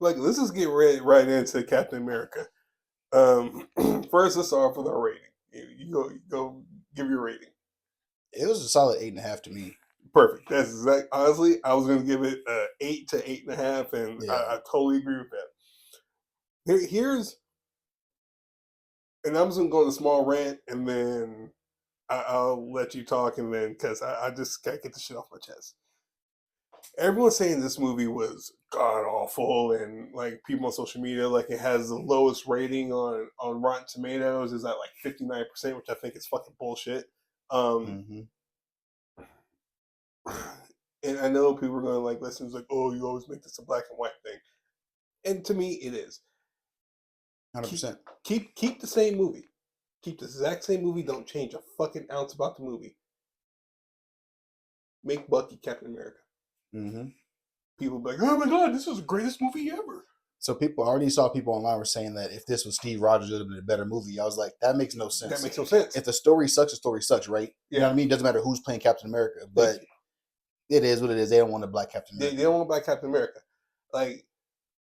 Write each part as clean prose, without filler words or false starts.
Like, let's just get right into Captain America. First, let's start off with our rating. You go give your rating. It was a solid 8.5 to me. Perfect. That's exact. Honestly, I was going to give it 8 to 8.5, and Yeah. I totally agree with that. Here's, and I'm just going to go on a small rant, and then I'll let you talk, and then because I just got to get the shit off my chest. Everyone's saying this movie was god awful, and like people on social media, like it has the lowest rating on Rotten Tomatoes is at like 59%, which I think is fucking bullshit. Um, Mm-hmm. and I know people are going to like listen, it's like, oh, you always make this a black and white thing, and to me, it is. Keep 100%. keep the same movie, keep the exact same movie. Don't change a fucking ounce about the movie. Make Bucky Captain America. Mm-hmm. People be like, oh my god, this is the greatest movie ever. So people I already saw people online were saying that if this was Steve Rogers, it would have been a better movie. I was like, that makes no That sense. makes no sense. If the story sucks, right? You know Yeah, what I mean? It doesn't matter who's playing Captain America, thank but you. it is what it is. They don't want a black Captain They America. don't want Black Captain America. Like,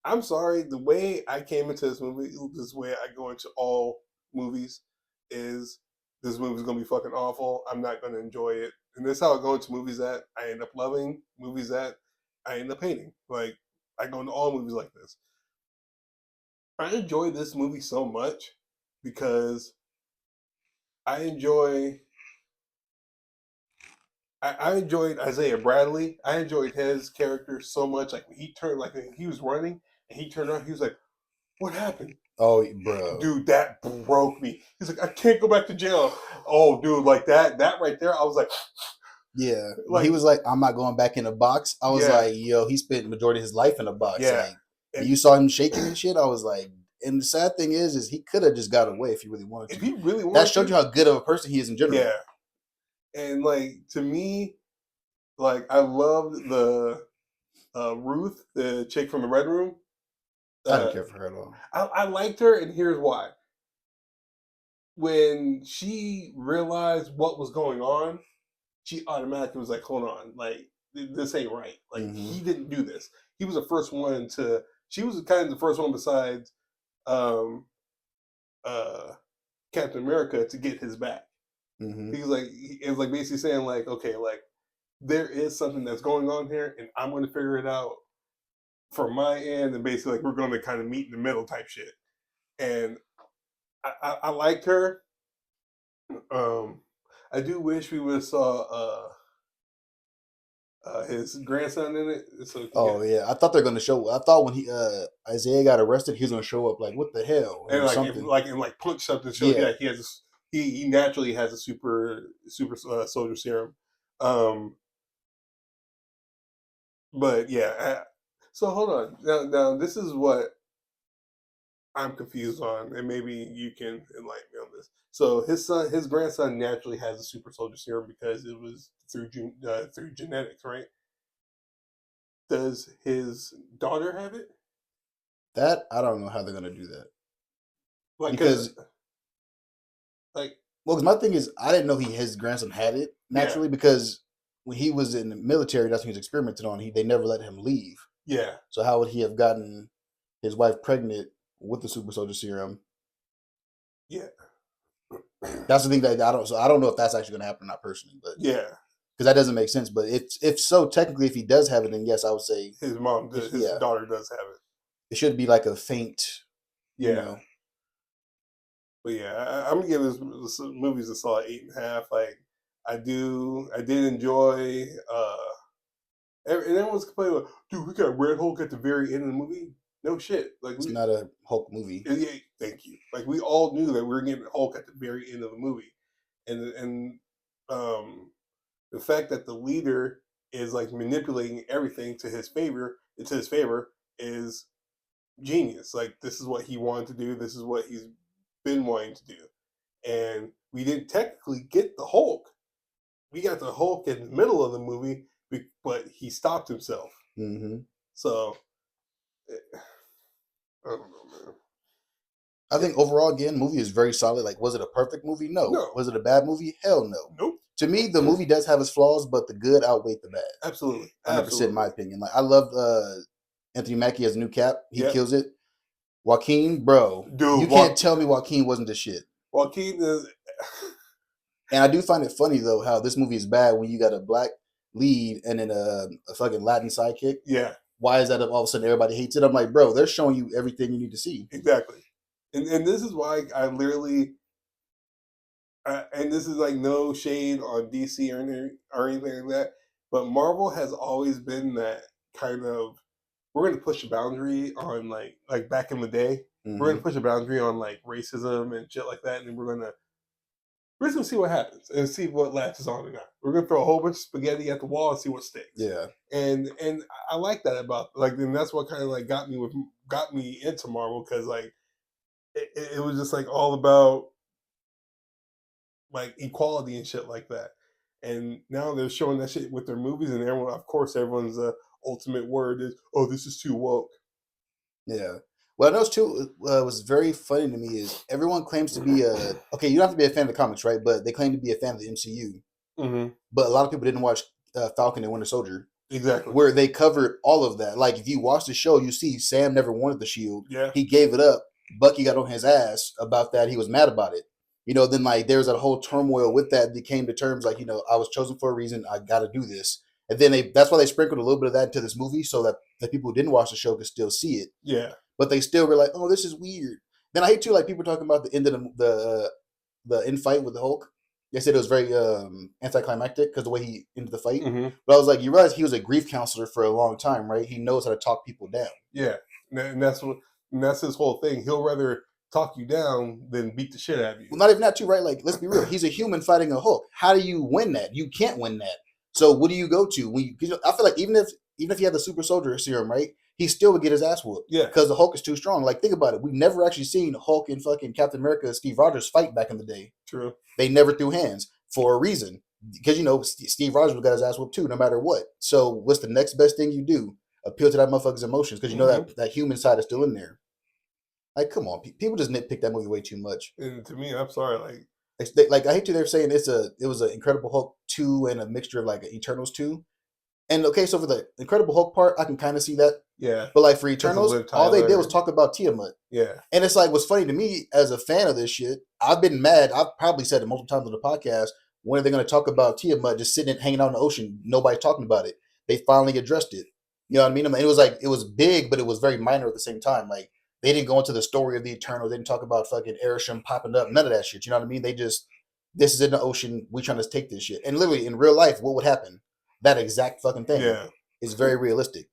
I'm sorry, the way I came into this movie, this way I go into all movies, is this movie's gonna be fucking awful. I'm not gonna enjoy it, and this is how I go into movies that I end up loving, movies that I end up hating. Like, I go into all movies like this. I enjoy this movie so much because I enjoy. I enjoyed Isaiah Bradley. I enjoyed his character so much. Like when he turned, like when he was running and he turned around, he was like, "What happened?" Oh, bro. Dude, that broke me. He's like, I can't go back to jail. Oh, dude, like that right there. I was Yeah. When he like, was like, I'm not going back in a box, I was yeah, like, yo, he spent the majority of his life in a box. yeah. Like, and And you saw him shaking and shit, I was like, and the sad thing is he could have just got away if he really wanted if to. he really That wanted showed to, you how good of a person he is in yeah. general. And like to me, like I loved the Ruth, the chick from the Red Room. I didn't Uh, care for her at all. I liked her, and here's why. When she realized what was going on, she automatically was like, hold on, like this ain't right. Like Mm-hmm. he didn't do this. He was the first one to. She was kind of the first one besides um, uh, Captain America to get his back. Mm-hmm. He's like, it was like basically saying like, okay, like there is something that's going on here, and I'm going to figure it out from my end, and basically like we're going to kind of meet in the middle type shit. And I liked her. Um, I do wish we would have saw his grandson in it, so we can Oh get yeah, I thought they're gonna show. I thought when he Isaiah got arrested, he was gonna show up like what the hell and or like something. and like punch something. So Yeah, yeah, he has he naturally has a super soldier serum. Um, but yeah, so hold on now. This is what I'm confused on, and maybe you can enlighten me on this. So his grandson, naturally has a super soldier serum because it was through genetics, right? Does his daughter have it? that I don't know how they're gonna do that Like, because because like well, because my thing is I didn't know his grandson had it yeah, naturally because when he was in the military, that's when he was experimented on. They never let him leave. yeah, So how would he have gotten his wife pregnant with the super soldier serum? yeah, That's the thing that I don't. So I don't know if that's actually gonna happen or not personally, but yeah. because that doesn't make sense. But if so, technically, if he does have it, then yes, I would say His yeah, daughter does have it. it should be like a faint, you Yeah, know. but yeah, I'm gonna give this movies a solid 8.5. Like, I did enjoy. And everyone's complaining, like, dude, we got Red Hulk at the very end of the movie. No shit, like It's we. not a Hulk movie. Yeah, thank you. Like we all knew that we were getting Hulk at the very end of the movie, and um, the fact that the leader is like manipulating everything to his favor, is genius. Like this is what he wanted to do. This is what he's been wanting to do. And we didn't technically get the Hulk. We got the Hulk in the middle of the movie, but he stopped himself. Mm-hmm. So I don't know, man. I It, think overall, again, movie is very solid. Like, was it a perfect movie? No. no, Was it a bad movie? Hell no. nope. To me, the movie does have its flaws, but the good outweighed the bad. Absolutely, 100% in my absolutely. opinion. Like, I loved Anthony Mackie as a new Cap. He Yep. kills it. Joaquin, bro, Dude, you can't tell me Joaquin wasn't the shit. Joaquin is. And I do find it funny though how this movie is bad when you got a black lead and then a fucking Latin sidekick. Yeah, Why is that all of a sudden everybody hates it? I'm like, bro, they're showing you everything you need to see. exactly. And this is why I literally. And this is like no shade on DC or anything like that, but Marvel has always been that kind of. We're going to push a boundary on like back in the day. We're going to push a boundary on like racism and shit like that, and we're just gonna see what happens and see what latches on or not. We're gonna throw a whole bunch of spaghetti at the wall and see what sticks. Yeah, and I like that about and that's what kind of like got me into Marvel, because like it was just like all about like equality and shit like that. And now they're showing that shit with their movies, and everyone, of course, everyone's ultimate word is, "Oh, this is too woke." yeah. What I noticed too was very funny to me is everyone claims to be okay. You don't have to be a fan of the comics, right? But they claim to be a fan of the MCU. Mm-hmm. But a lot of people didn't watch Falcon and Winter Soldier, Exactly. where they covered all of that. Like if you watch the show, you see Sam never wanted the shield. Yeah. He gave it up. Bucky got on his ass about that. He was mad about it. You know, then like there's that whole turmoil with that. They came to terms like, you know, I was chosen for a reason. I got to do this. And then that's why they sprinkled a little bit of that into this movie so that the people who didn't watch the show could still see it. Yeah. But they still were like, oh, this is weird. Then I hate too, like people talking about the end of the in fight with the Hulk. They said it was very anticlimactic because the way he ended the fight. Mm-hmm. But I was like, you realize he was a grief counselor for a long time, right? He knows how to talk people down. Yeah, and that's his whole thing. He'll rather talk you down than beat the shit out of you. Well, not even that too, right? Like, let's be real. He's a human fighting a Hulk. How do you win that? You can't win that. So what do you go to? I feel like even if he had the super soldier serum, right? He still would get his ass whooped. Yeah. Because the Hulk is too strong. Like, think about it. We've never actually seen Hulk and fucking Captain America, Steve Rogers fight back in the day. True. They never threw hands for a reason. Because, you know, Steve Rogers got his ass whooped too, no matter what. So what's the next best thing you do? Appeal to that motherfucker's emotions. Because you know that human side is still in there. Like, come on. People just nitpick that movie way too much. And to me, I'm sorry. Like I hate to they're saying it was an Incredible Hulk 2 and a mixture of like an Eternals 2. And okay, so for the Incredible Hulk part, I can kind of see that. Yeah. But like for Eternals, all they did was talk about Tiamat. Yeah. And it's like, what's funny to me as a fan of this shit, I've been mad. I've probably said it multiple times on the podcast. When are they going to talk about Tiamat just sitting and hanging out in the ocean? Nobody talking about it. They finally addressed it. You know what I mean? It was like, it was big, but it was very minor at the same time. Like, they didn't go into the story of the Eternals. They didn't talk about fucking Arishem popping up. None of that shit. You know what I mean? They just, this is in the ocean. We trying to take this shit. And literally, in real life, what would happen? That exact fucking thing. Yeah. Is very realistic.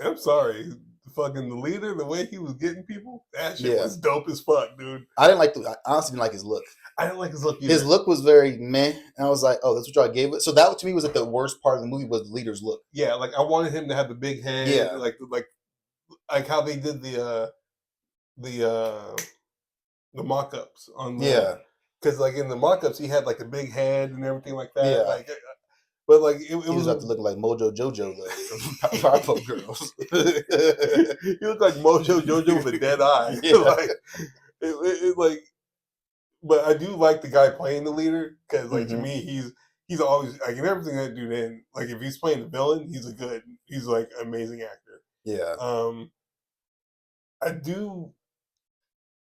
I'm sorry. Fucking the leader, the way he was getting people, that shit was dope as fuck, dude. I honestly didn't like his look. I didn't like his look either. His look was very meh. And I was like, oh, that's what y'all gave it. So that to me was like the worst part of the movie was the leader's look. Yeah, like I wanted him to have the big head. Yeah. Like how they did the mock-ups on the, yeah. Because like in the mock-ups he had like a big head and everything like that. Yeah. Like, but like it he was about to look like Mojo Jojo though from Powerpuff Girls. He looked like Mojo Jojo with a dead eye. Yeah. Like it like, but I do like the guy playing the leader because like to me he's always like in everything that dude in. Like if he's playing the villain, he's like an amazing actor. Yeah.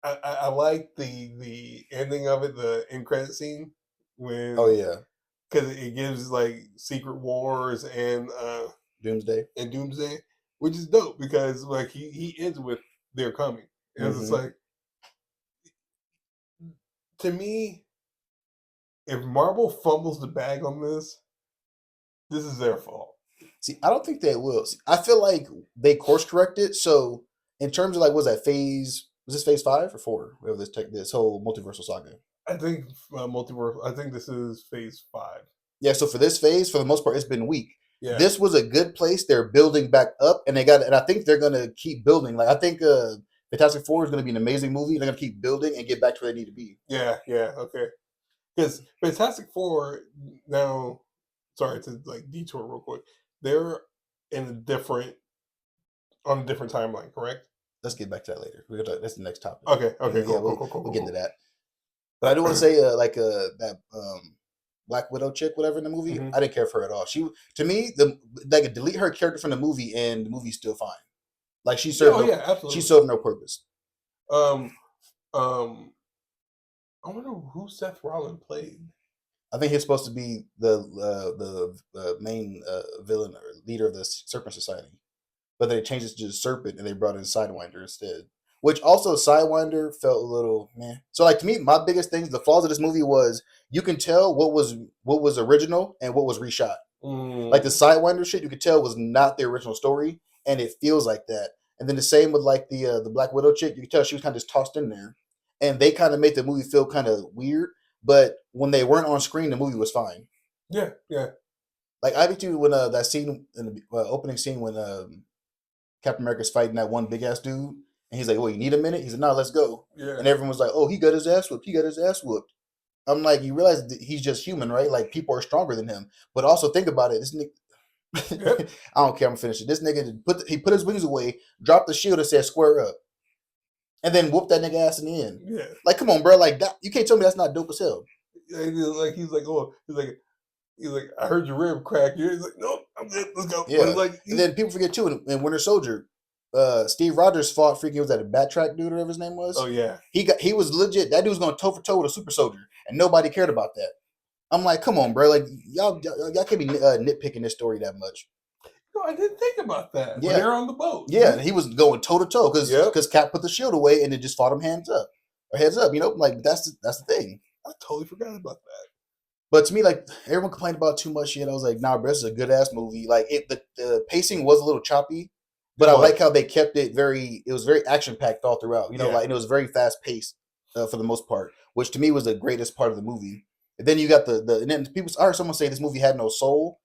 I like the ending of it, the end credit scene when. Oh yeah. Because it gives like Secret Wars and Doomsday, which is dope because like he ends with they're coming, and it's just like, to me, if Marvel fumbles the bag on this is their fault. See, I don't think they will. See, I feel like they course corrected. So in terms of like, was this phase 5 or 4? We have this whole multiversal saga. I think multiverse. I think this is phase 5. Yeah, so for this phase, for the most part, it's been weak. Yeah. This was a good place. They're building back up, and I think they're gonna keep building. Like I think Fantastic Four is gonna be an amazing movie. They're gonna keep building and get back to where they need to be. Yeah, okay. Because Fantastic Four now, sorry to like detour real quick. They're on a different timeline, correct? Let's get back to that later. That's the next topic. Okay, cool. Cool. We'll get into that. But I do want to say, that Black Widow chick, whatever in the movie, I didn't care for her at all. She, to me, delete her character from the movie, and the movie's still fine. Like she Oh served yeah, she absolutely. served no purpose. Um, I wonder who Seth Rollins played. I think he's supposed to be the main villain or leader of the Serpent Society, but they changed it to the Serpent and they brought in Sidewinder instead. Which also Sidewinder felt a little man. So like to me, my biggest things, the flaws of this movie was you can tell what was original and what was reshot. Like the Mm, Sidewinder shit, you could tell was not the original story, and it feels like that. And then the same with like the Black Widow chick, you could tell she was kind of just tossed in there, and they kind of made the movie feel kind of weird. But when they weren't on screen, the movie was fine. yeah, yeah, Like I bet you when that scene in the opening scene when Captain America's fighting that one big ass dude, and he's like, "Oh, you need a minute?" He's like, "No, let's go." yeah. And everyone was like, "Oh, he got his ass whooped. He got his ass whooped." I'm like, you realize that he's just human, right? Like people are stronger than him. But also think about it. This Yep. nigga, I don't care. I'm finishing. This nigga he put his wings away, dropped the shield, and said "square up," and then whooped that nigga ass in the end. Yeah. Like, come on, bro. Like that, you can't tell me that's not dope as hell. Like he's like, I heard your rib crack. He's like, nope, I'm good. Let's go. But Yeah. like, And then people forget too in Winter Soldier, Steve Rogers fought freaking was that a Backtrack dude or whatever his name was. oh yeah, He was legit. That dude was going toe for toe with a super soldier, and nobody cared about that. I'm like, come on, bro. Like y'all can't be nitpicking this story that much. no, I didn't think about that. When Yeah. they're on the boat. Yeah, and he was going toe to toe because Cap put the shield away and it just fought him hands up or heads up. You know, like that's the thing. I totally forgot about that. But to me, like everyone complained about too much shit. I was like, nah, bro, this is a good ass movie. Like the pacing was a little choppy, but I like how they kept it very. It was very action packed all throughout. You know, like and it was very fast paced for the most part, which to me was the greatest part of the movie. And then you got and then people. I heard someone say this movie had no soul.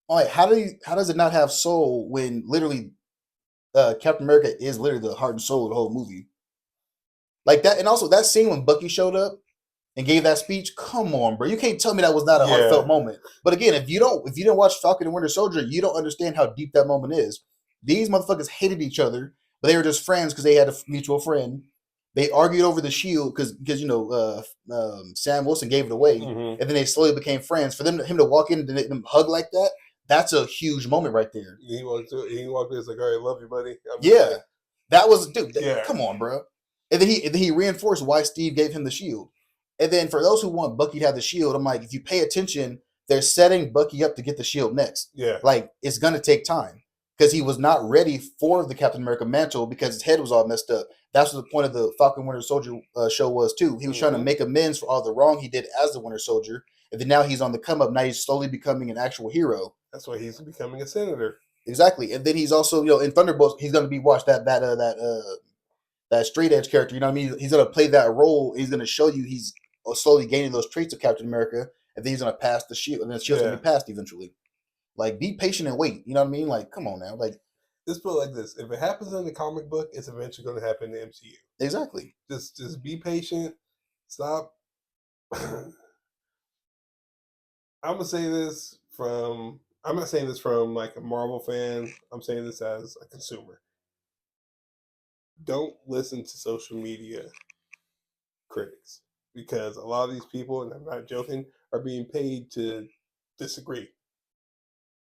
I'm like, how does it not have soul when literally Captain America is literally the heart and soul of the whole movie? Like that, and also that scene when Bucky showed up and gave that speech. Come on, bro. You can't tell me that was not a heartfelt moment. But again, if you didn't watch Falcon and Winter Soldier, you don't understand how deep that moment is. These motherfuckers hated each other, but they were just friends because they had a mutual friend. They argued over the shield because Sam Wilson gave it away, and then they slowly became friends. For him to walk in and them hug like that, that's a huge moment right there. He walked in, it's like, all right, love you, buddy. Yeah, that was dude. Come on, bro. And then he reinforced why Steve gave him the shield. And then for those who want Bucky to have the shield, I'm like, if you pay attention, they're setting Bucky up to get the shield next. Yeah, like it's gonna take time because he was not ready for the Captain America mantle because his head was all messed up. That's what the point of the Falcon Winter Soldier show was too. He was trying to make amends for all the wrong he did as the Winter Soldier, and then now he's on the come up. Now he's slowly becoming an actual hero. That's why he's becoming a senator. Exactly, and then he's also in Thunderbolts. He's gonna be that straight edge character. You know what I mean? He's gonna play that role. He's gonna show you he's slowly gaining those traits of Captain America, and then he's gonna pass the shield, and then the shield's gonna be passed eventually. Like, be patient and wait. You know what I mean? Like, come on now. Like, just put it like this: if it happens in the comic book, it's eventually going to happen in the MCU. Exactly. Just be patient. Stop. I'm gonna say this from. I'm not saying this from like a Marvel fan. I'm saying this as a consumer. Don't listen to social media critics because a lot of these people, and I'm not joking, are being paid to disagree.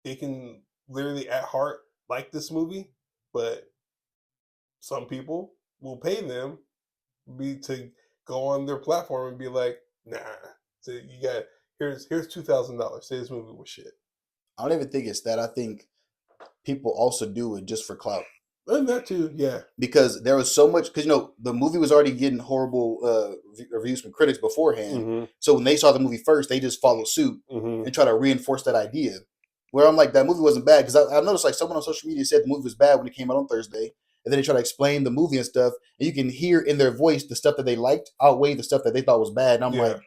They can literally at heart like this movie, but some people will pay them to go on their platform and be like, nah. So you got here's $2,000. Say this movie was shit. I don't even think it's that. I think people also do it just for clout. And that too, yeah. Because there was so much, because the movie was already getting horrible reviews from critics beforehand. So when they saw the movie first, they just followed suit and try to reinforce that idea. Where I'm like, that movie wasn't bad because I noticed like someone on social media said the movie was bad when it came out on Thursday, and then they try to explain the movie and stuff, and you can hear in their voice the stuff that they liked outweigh the stuff that they thought was bad. And I'm like,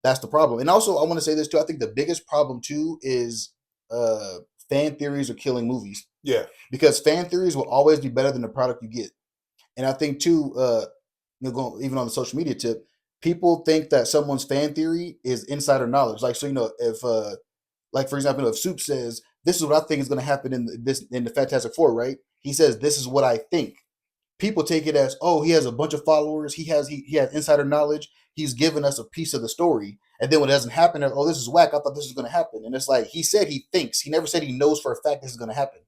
that's the problem. And also, I want to say this too. I think the biggest problem too is fan theories are killing movies. Yeah, because fan theories will always be better than the product you get. And I think too, even on the social media tip, people think that someone's fan theory is insider knowledge. Like, so if like for example, if Soup says this is what I think is going to happen in the Fantastic Four, right? He says this is what I think. People take it as, oh, he has a bunch of followers. He has insider knowledge. He's given us a piece of the story. And then when it doesn't happen, oh, this is whack. I thought this was going to happen. And it's like he said he thinks. He never said he knows for a fact this is going to happen.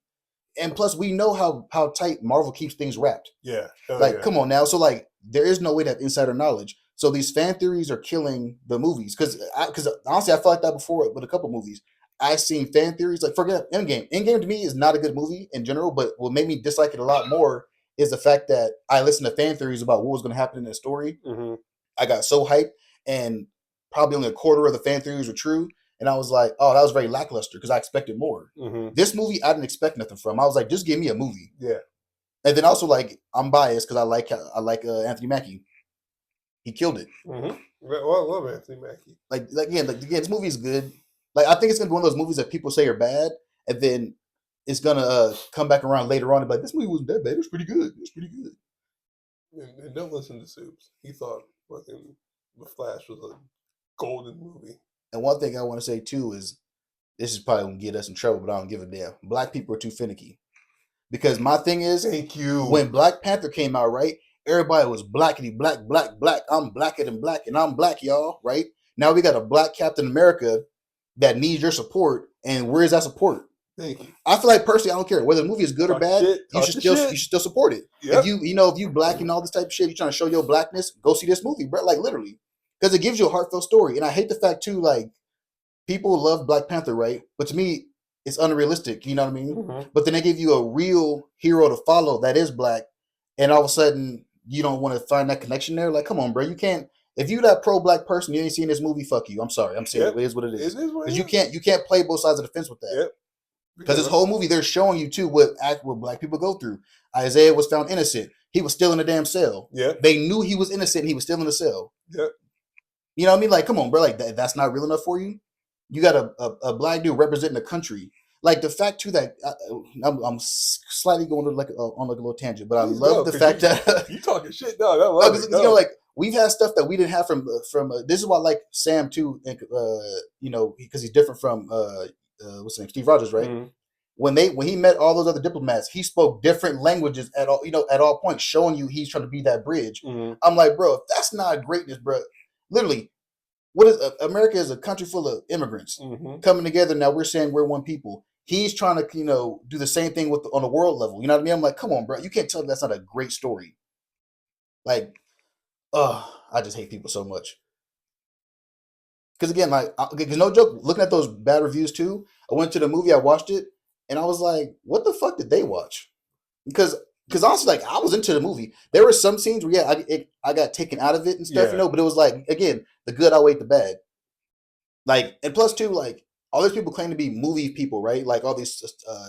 and plus we know how tight Marvel keeps things wrapped. Yeah. Like, come on now. So like, there is no way to have insider knowledge. So these fan theories are killing the movies. Because honestly, I felt like that before with a couple movies. I've seen fan theories like forget Endgame. Endgame to me is not a good movie in general, but what made me dislike it a lot more is the fact that I listened to fan theories about what was going to happen in the story. Mm-hmm. I got so hyped, and probably only a quarter of the fan theories were true. And I was like, oh, that was very lackluster because I expected more. Mm-hmm. This movie, I didn't expect nothing from. I was like, just give me a movie. Yeah. And then also, like, I'm biased because I like Anthony Mackie. He killed it. Mm-hmm. Well, I love Anthony Mackie. Like again, this movie is good. Like, I think it's gonna be one of those movies that people say are bad, and then it's gonna come back around later on and be like, this movie wasn't that bad. It was pretty good. It was pretty good. And don't listen to Soups. He thought fucking The Flash was a golden movie. And one thing I want to say too is, this is probably gonna get us in trouble, but I don't give a damn. Black people are too finicky. Because my thing is, Thank you. when Black Panther came out, right? Everybody was blackity black, black, black. I'm blacker than black, and I'm black, y'all, right? Now we got a black Captain America that needs your support, and where's that support? Thank you. I feel like personally, I don't care whether the movie is good or Talk bad. shit, You talk should the still shit. you should still support it. Yep. If you black and all this type of shit, you trying to show your blackness, go see this movie, bro. Like literally, because it gives you a heartfelt story. And I hate the fact too, like people love Black Panther, right? But to me, it's unrealistic. You know what I mean? Mhm. But then they give you a real hero to follow that is black, and all of a sudden you don't want to find that connection there. Like, come on, bro, you can't. If you that pro-black person, you ain't seen this movie. Fuck you. I'm sorry. I'm saying Yep. it is what it It is. is what it Because is. you can't play both sides of the fence with that. Yep. Because this whole movie, they're showing you too what black people go through. Isaiah was found innocent. He was still in a damn cell. Yep. They knew he was innocent and he was still in the cell. Yep. You know what I mean? Like, come on, bro. Like, that's not real enough for you? You got a black dude representing the country. Like, the fact, too, that I'm slightly going to on a little tangent, but I Please love go, the 'cause fact that... You talking shit, dog. I love it. you know, like, we've had stuff that we didn't have from this is why I like Sam, too, and, you know, because he's different from, what's his name, Steve Rogers, right? Mhm. When he met all those other diplomats, he spoke different languages at all points, showing you he's trying to be that bridge. Mhm. I'm like, bro, if that's not greatness, bro. Literally, what is America is a country full of immigrants Mhm. coming together. Now we're saying we're one people. He's trying to, do the same thing on a world level. You know what I mean? I'm like, come on, bro. You can't tell me that's not a great story. Like, I just hate people so much. Because again, like, because no joke, looking at those bad reviews too, I went to the movie, I watched it, and I was like, what the fuck did they watch? Because honestly, like, I was into the movie. There were some scenes where, yeah, I got taken out of it and stuff, Yeah. but it was like, again, the good outweighed the bad. Like, and plus too, like, all these people claim to be movie people, right? Like all these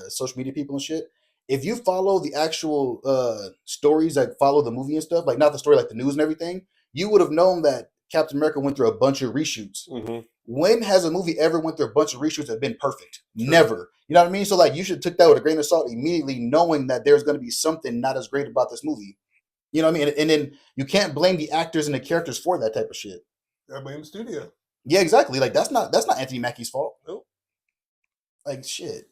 social media people and shit. If you follow the actual stories that follow the movie and stuff, like not the story, like the news and everything, you would have known that Captain America went through a bunch of reshoots. Mhm. When has a movie ever went through a bunch of reshoots that have been perfect? Never. You know what I mean? So like, you should have took that with a grain of salt immediately, knowing that there's going to be something not as great about this movie. You know what I mean? And then you can't blame the actors and the characters for that type of shit. I blame the studio. Yeah, exactly. Like that's not Anthony Mackie's fault. Nope. Like shit.